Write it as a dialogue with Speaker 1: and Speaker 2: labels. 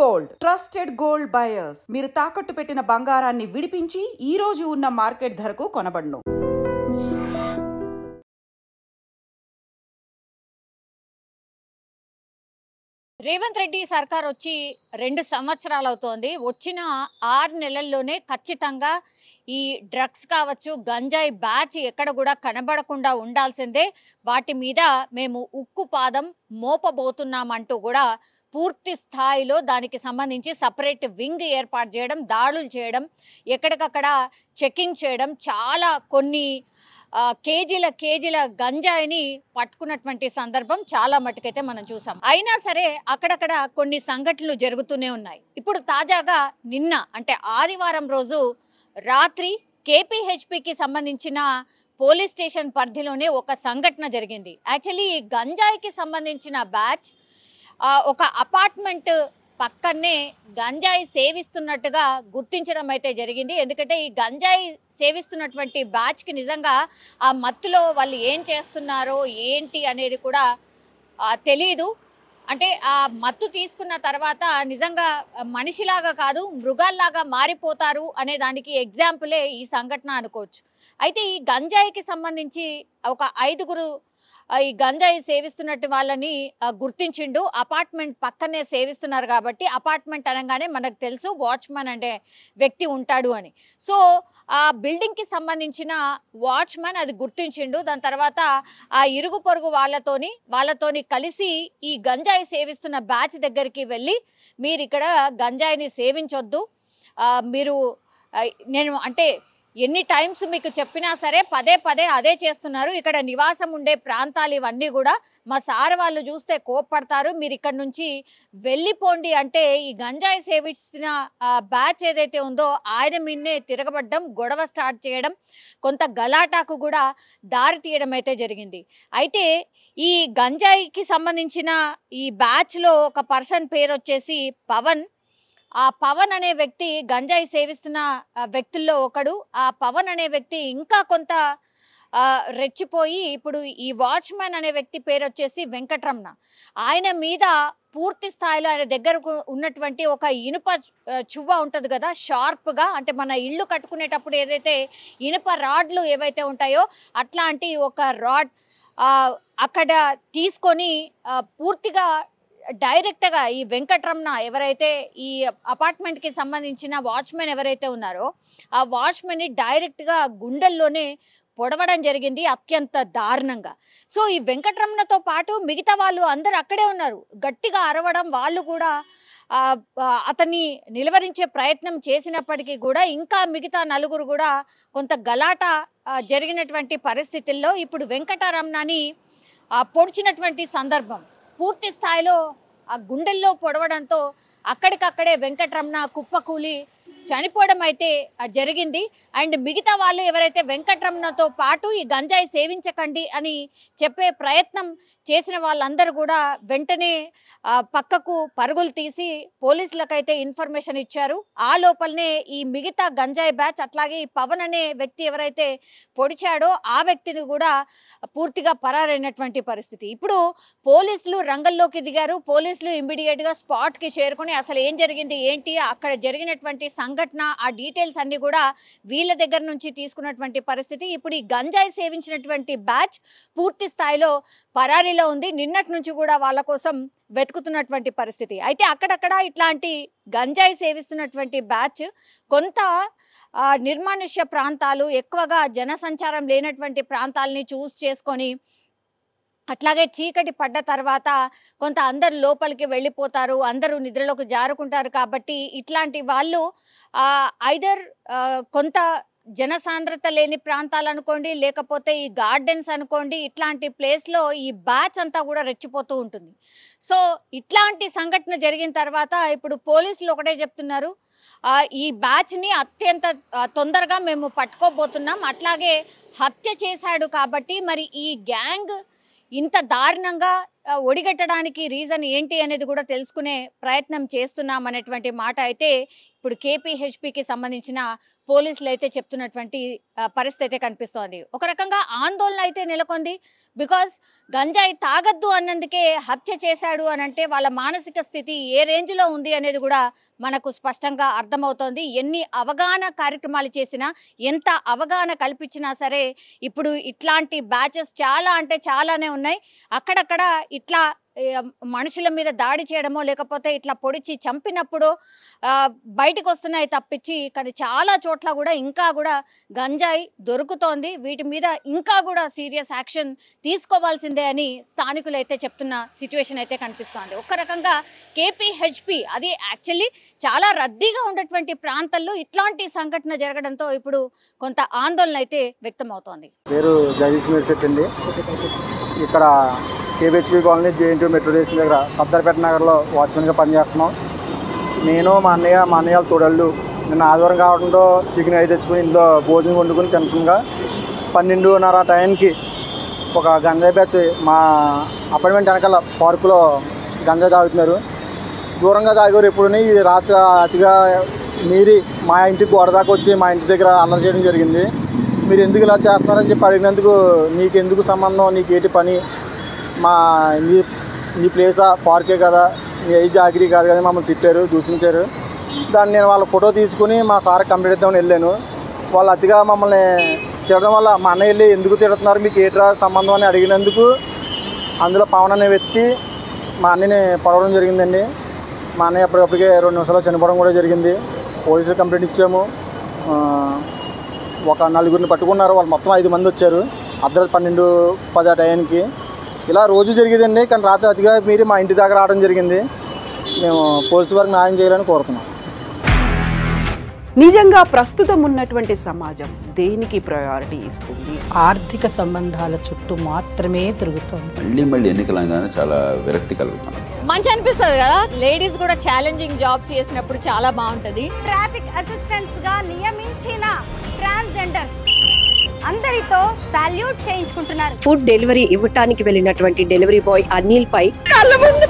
Speaker 1: Gold, trusted gold buyers. మీరు తాకట్టు పెట్టిన బంగారాన్ని విడిపించి ఈ రోజు ఉన్న మార్కెట్ ధరకు కొనబడును.
Speaker 2: రేవంత్ రెడ్డి సర్కార్ వచ్చి 2 సంవత్సరాలు అవుతోంది. వచ్చిన 6 నెలల్లోనే ఖచ్చితంగా ఈ డ్రగ్స్ కావచ్చు, గంజాయి బ్యాచ్ ఎక్కడ కూడా కనబడకుండా ఉండాల్సిందే. వాటి మీద మేము ఉక్కు పాదం మోపబోతున్నామంటూ కూడా పూర్తి స్థాయిలో దానికి సంబంధించి సపరేట్ వింగ్ ఏర్పాటు చేయడం, దాడులు చేయడం, ఎక్కడికక్కడ చెకింగ్ చేయడం, చాలా కొన్ని కేజీల గంజాయిని పట్టుకున్నటువంటి సందర్భం చాలా మటుకైతే మనం చూసాం. అయినా సరే అక్కడక్కడ కొన్ని సంఘటనలు జరుగుతూనే ఉన్నాయి. ఇప్పుడు తాజాగా నిన్న అంటే ఆదివారం రోజు రాత్రి కేపీహెచ్పికి సంబంధించిన పోలీస్ స్టేషన్ పరిధిలోనే ఒక సంఘటన జరిగింది. యాక్చువల్లీ ఈ గంజాయికి సంబంధించిన బ్యాచ్ ఒక అపార్ట్మెంట్ పక్కనే గంజాయి సేవిస్తున్నట్టుగా గుర్తించడం అయితే జరిగింది. ఎందుకంటే ఈ గంజాయి సేవిస్తున్నటువంటి బ్యాచ్కి నిజంగా ఆ మత్తులో వాళ్ళు ఏం చేస్తున్నారో ఏంటి అనేది కూడా తెలీదు. అంటే ఆ మత్తు తీసుకున్న తర్వాత నిజంగా మనిషిలాగా కాదు మృగాల్లాగా మారిపోతారు అనే దానికి ఎగ్జాంపులే ఈ సంఘటన అనుకోవచ్చు. అయితే ఈ గంజాయికి సంబంధించి ఒక 5గురు ఈ గంజాయి సేవిస్తున్నట్టు వాళ్ళని గుర్తించిండు. అపార్ట్మెంట్ పక్కనే సేవిస్తున్నారు కాబట్టి అపార్ట్మెంట్ అనగానే మనకు తెలుసు వాచ్మెన్ అంటే వ్యక్తి ఉంటాడు అని. సో ఆ బిల్డింగ్కి సంబంధించిన వాచ్మెన్ అది గుర్తించిండు. దాని తర్వాత ఆ ఇరుగు పొరుగు వాళ్ళతోని కలిసి ఈ గంజాయి సేవిస్తున్న బ్యాచ్ దగ్గరికి వెళ్ళి మీరు ఇక్కడ గంజాయిని సేవించొద్దు, మీరు నేను అంటే ఎన్ని టైమ్స్ మీకు చెప్పినా సరే పదే అదే చేస్తున్నారు, ఇక్కడ నివాసం ఉండే ప్రాంతాలు ఇవన్నీ కూడా మా సార్ వాళ్ళు చూస్తే కోప్పడతారు, మీరు ఇక్కడ నుంచి వెళ్ళిపోండి అంటే ఈ గంజాయి సేవిస్తున్న బ్యాచ్ ఏదైతే ఉందో ఆయన మీదనే తిరగబడ్డం, గొడవ స్టార్ట్ చేయడం, కొంత గలాటాకు కూడా దారి తీయడం అయితే జరిగింది. అయితే ఈ గంజాయికి సంబంధించిన ఈ బ్యాచ్లో ఒక పర్సన్ పేరు వచ్చేసి పవన్. ఆ పవన్ అనే వ్యక్తి గంజాయి సేవిస్తున్న వ్యక్తుల్లో ఒకడు. ఆ పవన్ అనే వ్యక్తి ఇంకా కొంత రెచ్చిపోయి ఇప్పుడు ఈ వాచ్మెన్ అనే వ్యక్తి పేరు వచ్చేసి వెంకటరమణ. ఆయన మీద పూర్తి స్థాయిలో ఆయన దగ్గర ఉన్నటువంటి ఒక ఇనుప చువ్వ ఉంటుంది కదా షార్ప్గా, అంటే మన ఇల్లు కట్టుకునేటప్పుడు ఏదైతే ఇనుప రాడ్లు ఏవైతే ఉంటాయో అట్లాంటి ఒక రాడ్ అక్కడ తీసుకొని పూర్తిగా డైరెక్ట్గా ఈ వెంకటరమణ ఎవరైతే ఈ అపార్ట్మెంట్కి సంబంధించిన వాచ్మెన్ ఎవరైతే ఉన్నారో ఆ వాచ్మెన్ని డైరెక్ట్గా గుండెల్లోనే పొడవడం జరిగింది అత్యంత దారుణంగా. సో ఈ వెంకటరమణతో పాటు మిగతా వాళ్ళు అందరూ అక్కడే ఉన్నారు. గట్టిగా అరవడం, వాళ్ళు కూడా అతన్ని నిలువరించే ప్రయత్నం చేసినప్పటికీ కూడా ఇంకా మిగతా 4గురు కూడా కొంత గలాట జరిగినటువంటి పరిస్థితుల్లో ఇప్పుడు వెంకటరమణని పొడిచినటువంటి సందర్భం. పూర్తి స్థాయిలో ఆ గుండెల్లో పొడవడంతో అక్కడికక్కడే వెంకటరమణ కుప్పకూలి చనిపోవడం అయితే జరిగింది. అండ్ మిగతా వాళ్ళు ఎవరైతే వెంకటరమణతో పాటు ఈ గంజాయి సేవించకండి అని చెప్పే ప్రయత్నం చేసిన వాళ్ళందరూ కూడా వెంటనే పక్కకు పరుగులు తీసి పోలీసులకైతే ఇన్ఫర్మేషన్ ఇచ్చారు. ఆ లోపలనే ఈ మిగతా గంజాయి బ్యాచ్ అట్లాగే ఈ పవన్ అనే వ్యక్తి ఎవరైతే పొడిచాడో ఆ వ్యక్తిని కూడా పూర్తిగా పరారైనటువంటి పరిస్థితి. ఇప్పుడు పోలీసులు రంగంలోకి దిగారు. పోలీసులు ఇమ్మీడియట్గా స్పాట్కి చేరుకొని అసలు ఏం జరిగింది ఏంటి, అక్కడ జరిగినటువంటి సంఘటన, ఆ డీటెయిల్స్ అన్ని కూడా వీళ్ళ దగ్గర నుంచి తీసుకున్నటువంటి పరిస్థితి. ఇప్పుడు ఈ గంజాయి సేవించినటువంటి బ్యాచ్ పూర్తి స్థాయిలో పరారీలో ఉంది. నిన్నటి నుంచి కూడా వాళ్ళ కోసం వెతుకుతున్నటువంటి పరిస్థితి. అయితే అక్కడక్కడ ఇట్లాంటి గంజాయి సేవిస్తున్నటువంటి బ్యాచ్ కొంత నిర్మానుష్య ప్రాంతాలు, ఎక్కువగా జనసంచారం లేనటువంటి ప్రాంతాలని చూస్ చేసుకొని అట్లాగే చీకటి పడ్డ తర్వాత కొంత అందరు లోపలికి వెళ్ళిపోతారు, అందరూ నిద్రలోకి జారుకుంటారు. కాబట్టి ఇట్లాంటి వాళ్ళు ఐదర్ కొంత జనసాంద్రత లేని ప్రాంతాలు అనుకోండి, లేకపోతే ఈ గార్డెన్స్ అనుకోండి, ఇట్లాంటి ప్లేస్లో ఈ బ్యాచ్ అంతా కూడా రెచ్చిపోతూ ఉంటుంది. సో ఇట్లాంటి సంఘటన జరిగిన తర్వాత ఇప్పుడు పోలీసులు ఒకటే చెప్తున్నారు, ఈ బ్యాచ్ని అత్యంత తొందరగా మేము పట్టుకోబోతున్నాం, అట్లాగే హత్య చేశాడు కాబట్టి మరి ఈ గ్యాంగ్ ఇంత దారుణంగా ఒడిగట్టడానికి రీజన్ ఏంటి అనేది కూడా తెలుసుకునే ప్రయత్నం చేస్తున్నాం అనేటువంటి మాట అయితే ఇప్పుడు కేపీహెచ్పికి సంబంధించిన పోలీసులు అయితే చెప్తున్నటువంటి పరిస్థితి అయితే కనిపిస్తోంది. ఒక రకంగా ఆందోళన అయితే నెలకొంది. బికాజ్ గంజాయి తాగద్దు అన్నందుకే హత్య చేశాడు అని అంటే వాళ్ళ మానసిక స్థితి ఏ రేంజ్లో ఉంది అనేది కూడా మనకు స్పష్టంగా అర్థమవుతోంది. ఎన్ని అవగాహన కార్యక్రమాలు చేసినా, ఎంత అవగాహన కల్పించినా సరే ఇప్పుడు ఇట్లాంటి బ్యాచెస్ చాలా అంటే చాలానే ఉన్నాయి. అక్కడక్కడ ఇట్లా మనుషుల మీద దాడి చేయడమో లేకపోతే ఇట్లా పొడిచి చంపినప్పుడు బయటకు వస్తున్నాయి తప్పించి, కానీ చాలా చోట్ల కూడా ఇంకా కూడా గంజాయి దొరుకుతోంది. వీటి మీద ఇంకా కూడా సీరియస్ యాక్షన్ తీసుకోవాల్సిందే అని స్థానికులు అయితే చెప్తున్న సిచ్యువేషన్ అయితే కనిపిస్తోంది. ఒక రకంగా కేపీహెచ్పి అది యాక్చువల్లీ చాలా రద్దీగా ఉన్నటువంటి ప్రాంతాల్లో ఇట్లాంటి సంఘటన జరగడంతో ఇప్పుడు కొంత ఆందోళన అయితే వ్యక్తమవుతోంది.
Speaker 3: పేరు జగదీష్ మేర్శెట్టి అండి. ఇక్కడ KBHP colony JNT metro station దగ్గర సర్దార్పేట నగర్లో వాచ్మెన్గా పనిచేస్తున్నాం. నేను మా అన్నయ్య తోడళ్ళు నిన్న ఆదివారం కావడంతో చికెన్ అయి తెచ్చుకుని ఇంట్లో భోజనం వండుకుని తినకుండా 12:30 టైంకి ఒక గంజాయి బ్యాచ్ మా అపార్ట్మెంట్ వెనకాల పార్కులో గంజాయి తాగుతున్నారు. దూరంగా తాగారు. ఎప్పుడుని ఈ రాత్రి అతిగా మీరి మా ఇంటికి గోడ దాకా వచ్చి మా ఇంటి దగ్గర అల్లరి చేయడం జరిగింది. మీరు ఎందుకు ఇలా చేస్తున్నారని చెప్పి అడిగినందుకు, నీకెందుకు సంబంధం, నీకేంటి పని, మా నీ ప్లేసా పార్కే కదా, నీ అయ్యి జాగిరీ కాదు కదా, మమ్మల్ని తిట్టారు, దూషించారు. దాన్ని నేను వాళ్ళ ఫోటో తీసుకుని మా సార్ కంప్లీట్ ఇద్దామని వెళ్ళాను. వాళ్ళు అతిగా మమ్మల్ని తిట్టడం వల్ల మా అన్నయ్య వెళ్ళి ఎందుకు తిడుతున్నారు, మీకు ఏట్రా సంబంధం అని అడిగినందుకు అందులో పవన్ అనే వ్యక్తి మా అన్నయ్యని పడవడం జరిగిందండి. మా అన్నయ్య అప్పటికప్పటికే 2 నిమిషాలు చనిపోవడం కూడా జరిగింది. పోలీసులు కంప్లైంట్ ఇచ్చాము. ఒక 4గురిని పట్టుకున్నారు. వాళ్ళు మొత్తం 5 మంది వచ్చారు. అర్ధరాత్రి 12:10 టైంకి. ఇలా రోజు జరిగేదండి. కానీ రాత్రి అతిగా మీరి మా ఇంటి దగ్గర రావడం జరిగింది. మేము పోలీసు వారికి న్యాయం చేయాలని కోరుతున్నాం.
Speaker 1: నిజంగా ప్రస్తుతం ఉన్నటువంటి సమాజం దేనికి ప్రయారిటీ ఇస్తుంది?
Speaker 4: ఆర్థిక సంబంధాల చుట్టూ మాత్రమే తిరుగుతుంది.
Speaker 5: మళ్ళీ ఎన్నికలంగానే చాలా విరక్తి కలుగుతాం.
Speaker 2: మంచి అనిపిస్తుంది కదా, లేడీస్ కూడా ఛాలెంజింగ్ జాబ్స్ చేసినప్పుడు చాలా బాగుంటది.
Speaker 6: ట్రాఫిక్ అసిస్టెంట్స్ గా నియమించిన ట్రాన్స్జెండర్స్ అందరితో సాల్యూట్ చేయించుకుంటున్నారు.
Speaker 7: ఫుడ్ డెలివరీ ఇవ్వటానికి వెళ్ళినటువంటి డెలివరీ బాయ్ అనిల్ పై కళ్ళ ముందు